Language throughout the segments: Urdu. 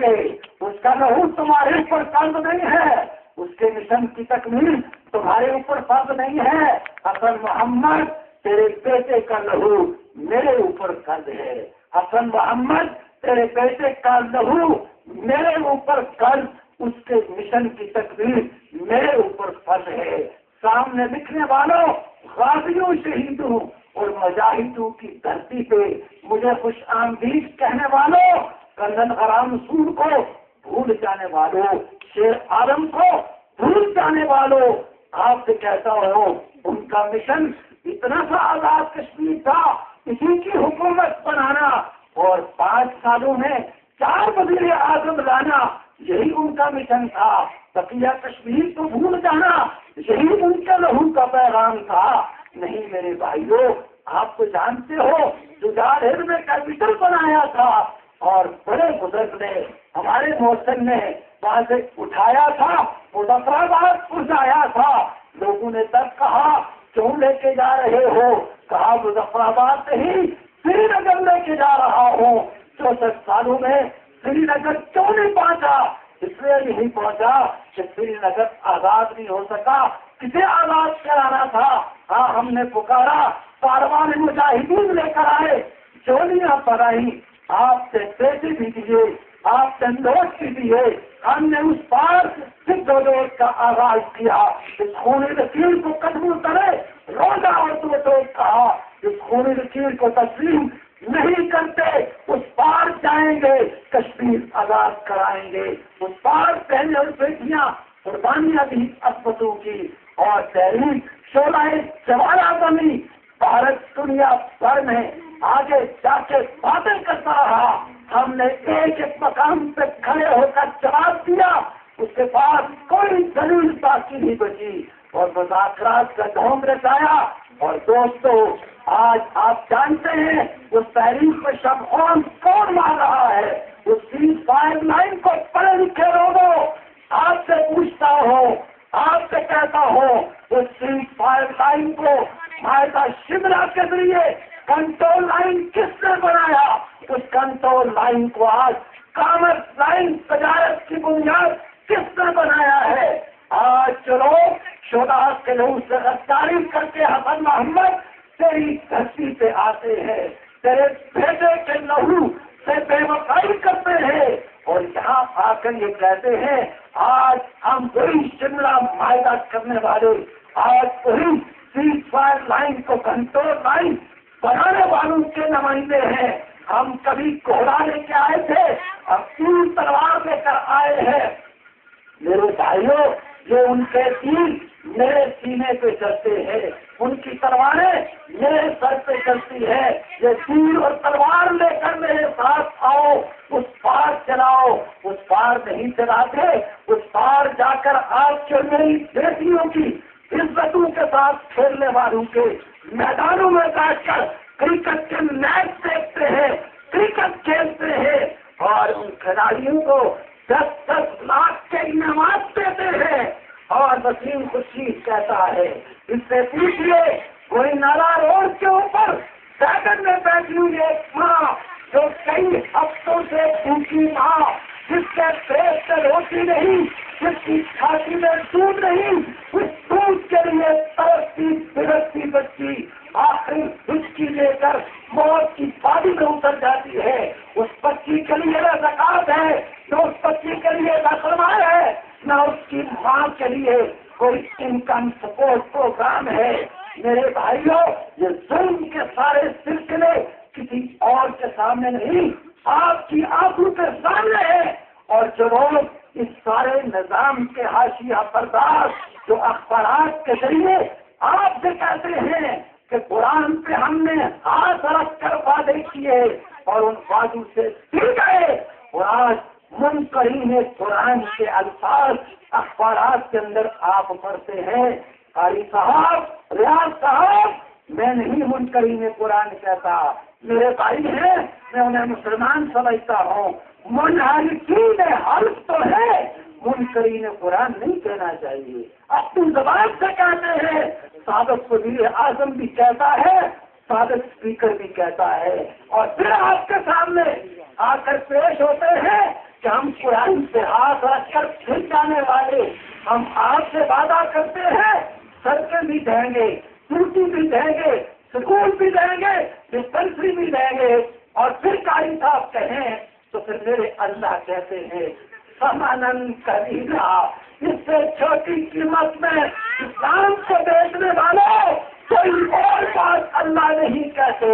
گے، اس کا لہو تمہارے اوپر فرض نہیں ہے، اس کے مشن کی تکمیل تمہارے اوپر فرض نہیں ہے۔ حسن محمد تیرے بیٹے کا لہو میرے اوپر فرض ہے، حسن محمد تیرے بیٹے کا لہو میرے اوپر فرض، اس کے مشن کی تکمیل میرے اوپر فرض ہے۔ سامنے لکھنے والوں، غازیوں شہیدوں اور مجاہدوں کی دھرتی پہ مجھے خوش آمدید کہنے والوں، کنزل غرام رسول کو بھول جانے والوں، شیر عالم کو بھول جانے والوں، آپ سے کہتا ہوں ان کا مشن اتنا سا آزاد کشمیر تھا، اسی کی حکومت بنانا اور 5 سالوں میں 4 وزیر اعظم لانا، یہی ان کا مشن تھا۔ بقیہ کشمیر کو بھول جانا یہی ان کے لہو کا پیغام تھا۔ نہیں میرے بھائیوں، آپ تو جانتے ہو جو ظاہر میں کیپٹل بنایا تھا اور بڑے بزرگ نے ہمارے محسن نے وہاں سے اٹھایا تھا، مظفر آباد پہنچایا تھا، لوگوں نے تب کہا کیوں لے کے جا رہے ہو؟ کہا مظفر آباد سے ہی سری نگر لے کے جا رہا ہوں۔ 64 سالوں میں سری نگر کیوں نہیں پہنچا؟ اس لیے نہیں پہنچا کہ سری نگر آزاد نہیں ہو سکا، کسے آزاد کرانا تھا؟ ہاں ہم نے پکارا، کاروان مجاہدین لے کر آئے، چولیاں پڑائی، آپ سے پیسے بھی دیے، آپ سے نوٹ بھی دیے، ہم نے اس پار سکھ کا آغاز کیا، اس خونی لکیر کو قدم کرے روزہ اور دو کہا، اس خونی لکیر کو تسلیم نہیں کرتے اس پار جائیں گے، کشمیر آزاد کرائیں گے۔ اس پار پہلے اور بیٹیاں قربانیاں بھی اسبتوں کی اور تحریک شعلہ جوالا بنی، بھارت دنیا بھر میں آگے جا کے باتیں کرتا رہا، ہم نے ایک مقام پہ کھڑے ہو کر جواب دیا، اس کے پاس کوئی دلیل باقی نہیں بچی اور مذاکرات کا ڈھونگ رچایا۔ اور دوستو آج آپ جانتے ہیں اس تحریک میں شب خون کون مار رہا ہے؟ اس سیز-فائر لائن کو پڑھے لکھے لوگوں، آپ سے پوچھتا ہوں، آپ سے کہتا ہوں، اس سیز-فائر لائن کو معاہدہ شملہ کے ذریعے کنٹرول لائن کس نے بنایا؟ اس کنٹرول لائن کو آج کامرس لائن تجارت کی بنیاد کس نے بنایا ہے؟ آج جو لوگ شہداء کے لہو سے غداری کر کے حسن محمد تیری دھرتی پہ آتے ہیں، تیرے بیٹے کے لہو سے بے وفائی کرتے ہیں اور یہاں آ کر یہ کہتے ہیں آج ہم وہی شملہ معاہدہ کرنے والے، آج وہی سیز-فائر لائن کو کنٹرول لائن بنانے والوں کے نمائندے ہیں۔ ہم کبھی کوہرا لے کے آئے تھے، اب 3 تلوار لے کر آئے ہیں۔ میرے بھائیوں، یہ ان کے تیر میرے سینے پہ چلتے ہیں، ان کی تلواریں میرے سر پہ چلتی ہے۔ یہ تیر اور تلوار لے کر میرے ساتھ آؤ، اس پار چلاؤ، اس پار نہیں چلاتے، اس پار جا کر آپ کے میری بیٹیوں کی عزتوں کے ساتھ کھیلنے والوں کے میدانوں میں بیٹھ کر کرکٹ کے میچ دیکھتے ہیں، کرکٹ کھیلتے ہیں اور ان کھلاڑیوں کو 10-10 لاکھ کے انعامات دیتے ہیں۔ اور وسیم خورشید کہتا ہے، اس سے پوچھئے کوئی نالا روڈ کے اوپر سیکنڈ میں بیٹھی ہوئی ایک ماں جو کئی ہفتوں سے بھوکی ماں، جس کے پیٹ سے روٹی نہیں، جس کی چھاتی میں دودھ نہیں، اس دودھ کے لیے ترستی بھڑکتی بچی آخری ہچکی لے کر موت کی وادی میں اتر جاتی ہے، اس بچی کے لیے نہ زکات ہے، نہ اس بچی کے لیے نہ سرمایہ ہے، نہ اس کی ماں کے لیے کوئی انکم سپورٹ پروگرام ہے۔ میرے بھائیوں، یہ ظلم کے سارے سلسلے کسی اور کے سامنے نہیں، آپ کی آنکھوں کے سامنے ہے۔ اور جو لوگ اس سارے نظام کے حاشیہ برداشت جو اخبارات کے ذریعے آپ سے کہتے ہیں کہ قرآن پہ ہم نے ہاتھ رکھ کر وعدے کیے اور ان وعدوں سے گر گئے، اور آج منکرین قرآن کے الفاظ اخبارات کے اندر آپ پڑھتے ہیں۔ قاری صاحب، ریاض صاحب، میں نہیں منکرین قرآن کہتا، میرے بھائی ہیں، میں انہیں مسلمان سمجھتا ہوں۔ منحرفین حلف تو ہے، منکرین قرآن نہیں کہنا چاہیے، اپنی زبان سے کہتے ہیں۔ سابق وزیر اعظم بھی کہتا ہے، سابق اسپیکر بھی کہتا ہے، اور پھر آپ کے سامنے آ کر پیش ہوتے ہیں کہ ہم قرآن سے ہاتھ رکھ کر پھر جانے والے، ہم آپ سے وعدہ کرتے ہیں سڑکیں بھی دیں گے، ٹوٹی بھی دیں گے، سکول بھی دیں گے، ڈسپنسری بھی دیں گے، اور پھر قاری صاحب کہیں تو پھر میرے اللہ کہتے ہیں سمنن قلیلا، اس سے چھوٹی قیمت میں اسلام کو بیچنے والوں کوئی اور بات اللہ نہیں کہتے،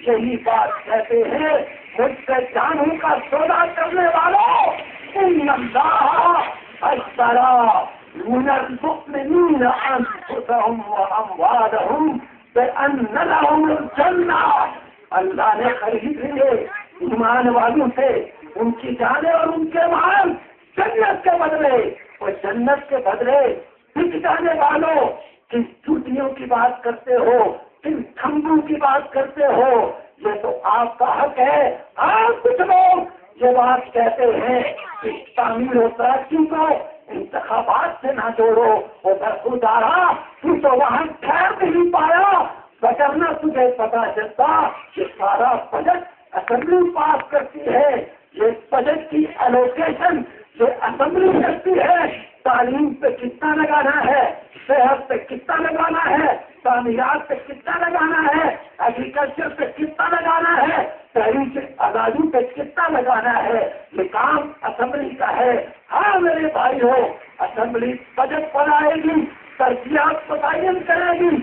یہی بات کہتے ہیں مجھ سے جانوں کا سودا کرنے والوں ان اللہ اشتری من المؤمنین انفسهم واموالهم بان لهم الجنہ، اللہ نے خرید لیے ایمان والوں سے ان کی جانیں اور ان کے مال جنت کے بدلے، اور جنت کے بدلے بک جانے والوں کن چوٹیوں کی بات کرتے ہو، کن کھمبوں کی بات کرتے ہو، یہ تو آپ کا حق ہے۔ آپ کچھ لوگ یہ بات کہتے ہیں کہ تعمیر و ترقی کو انتخابات سے نہ جوڑو، وہ برخودارا تو وہاں ٹھہر نہیں پایا، وگرنہ تجھے پتا چلتا کہ سارا بجٹ اسمبلی پاس کرتی ہے، یہ بجٹ کی الوکیشن یہ اسمبلی کرتی ہے، تعلیم پہ کتنا لگانا ہے، صحت پہ کتنا لگانا ہے، تعمیرات پہ کتنا لگانا ہے، ایگریکلچر پہ کتنا لگانا ہے، تحریک آزادی پہ کتنا لگانا ہے، یہ کام اسمبلی کا ہے۔ ہاں میرے بھائی ہو، اسمبلی بجٹ بنائے گی، ترجیحات متعین کرے گی،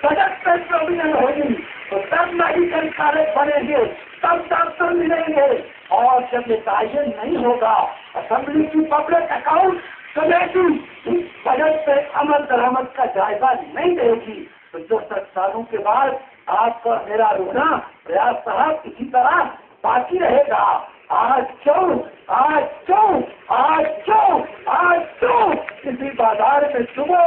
بجٹ پہ پروویژن ہوگی تو تب میڈیکل کالج بنے گے، تب ڈاکٹر ملیں گے، اور جب یہ تعین نہیں ہوگا اسمبلی کی پبلک اکاؤنٹ کمیٹی بجٹ پہ عمل درآمد کا جائزہ نہیں دے گی تو 10 سالوں کے بعد آپ کا میرا رونا ریاض صاحب اسی طرح باقی رہے گا۔ آج کیوں کسی بازار میں صبح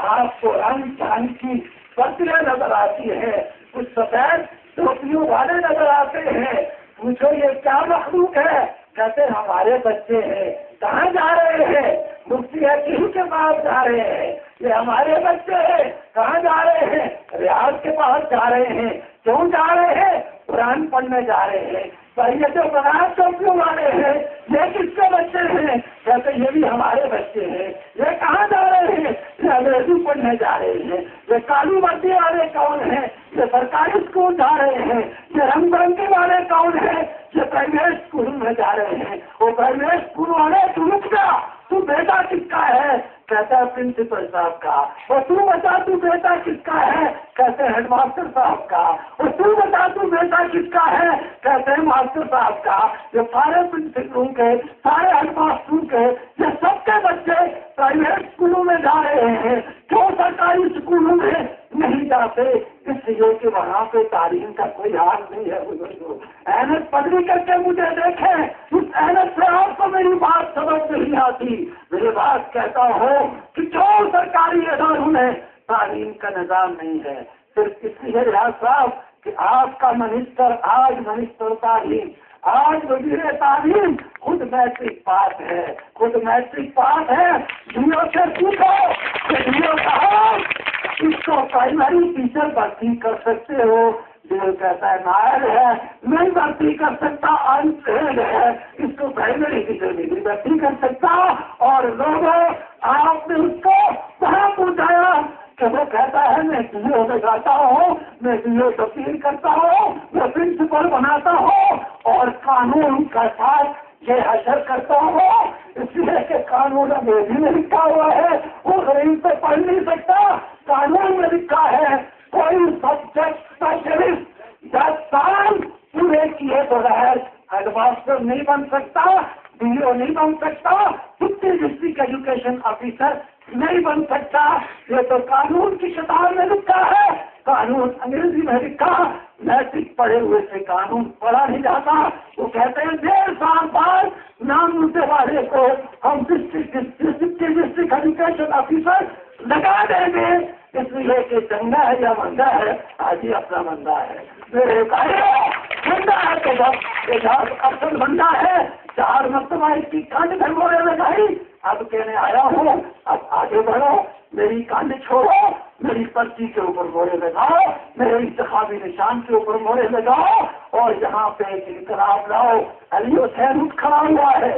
آپ کو رنگ جان کی پتیاں نظر آتی ہے، کچھ سفید ٹوپیوں والے نظر آتے ہیں، پوچھو یہ کیا مخلوق ہے، کہتے ہمارے بچے ہیں، کہاں جا رہے ہیں، مفتی حکیم کے پاس جا رہے ہیں، یہ ہمارے بچے ہیں، کہاں جا رہے ہیں، ریاض کے پاس جا رہے ہیں، کیوں جا رہے ہیں، قرآن پڑھنے جا رہے ہیں، سید بنات ٹوپیوں والے ہیں، یہ کس کے بچے ہیں، کہتے یہ بھی ہمارے بچے ہیں، یہ کہاں جا رہے ہیں، یہ انگریزی پڑھنے جا رہے ہیں، یہ کالی وردی والے کون ہیں، یہ سرکاری اسکول جا رہے ہیں، یہ رنگ برنگی والے کون ہیں، یہ پرائیویٹ اسکول میں جا رہے ہیں، وہ پرائیویٹ اسکول والے تو رک جا، تو بیٹا کس کا ہے، کہتا ہے پرنسپل صاحب کا، اور تو بتا تو بیٹا کس کا ہے، کہتے ہیں ہیڈ ماسٹر صاحب کا، اور تو بتا تو بیٹا کس کا ہے، کہتے ہیں ماسٹر صاحب کا۔ یہ سارے پرنسپلوں کے، سارے ہیڈ ماسٹروں کے، یہ سب کے بچے پرائیویٹ اسکولوں میں جا رہے ہیں، کیوں سرکاری اسکولوں میں نہیں جاتے، اس لیے کہ وہاں پہ تعلیم کا کوئی حال نہیں ہے۔ احمد پدری کر کے مجھے دیکھیں، اس احمد سے آپ کو میری بات سمجھ نہیں آتی، میری بات کہتا ہوں کہ کیوں سرکاری اداروں میں تعلیم کا نظام نہیں ہے، صرف اس لیے ریاض صاحب کہ آپ کا منسٹر منسٹر تعلیم، آج وزیر تعلیم خود میٹرک پاس ہے، ڈیو سے پوچھو کہ ڈیو صاحب اس کو پرائمری ٹیچر بھرتی کر سکتے ہو، ڈیو کہتا ہے نائر ہے، نہیں بھرتی کر سکتا، انٹرینڈ ہے، اس کو پرائمری ٹیچر نہیں بھرتی کر سکتا، اور لوگوں آپ نے اس کو کہاں پہنچایا کہ وہ کہتا ہے میں ڈیو میں جاتا ہوں، میں ڈیو تبدیل کرتا ہوں، میں پرنسپل بناتا ہوں، اور قانون کا ساتھ یہ حشر کرتا ہوں، اس لیے کہ قانون انگریزی میں لکھا ہوا ہے، وہ غریب سے پڑھ نہیں سکتا، قانون میں لکھا ہے کوئی سبجیکٹ اسپیشلسٹ 10 سال پورے کیے بغیر ہیڈ ماسٹر نہیں بن سکتا، ڈیو نہیں بن سکتا، ڈسٹرکٹ ایجوکیشن آفیسر نہیں بن سکتا، یہ تو قانون کی کتاب میں لکھا ہے، قانون انگریزی میں لکھا، میٹرک پڑھے ہوئے سے قانون پڑھا نہیں جاتا، وہ کہتے ہیں 1.5 سال بعد نام ملنے والے کو ہم ڈسٹرکٹ ایجوکیشن آفیسر لگا دیں گے، اس لیے کہ چنگا ہے یا منگا ہے، آج ہی اپنا بندہ ہے، میرے بھائیوں بندہ ہے تو بس اصل بندہ ہے، 4 مرتبہ اس کی کانڈ بھگوڑے لگائی، اب کہنے آیا ہوں اب آگے بڑھو، میری کانڈ چھوڑو، میری پرچی کے اوپر موڑے لگاؤ، میرے انتخابی نشان کے اوپر موڑے لگاؤ، اور یہاں پہ ایک انقلاب لاؤ۔ علی حسین اٹھ کھڑا ہوا ہے۔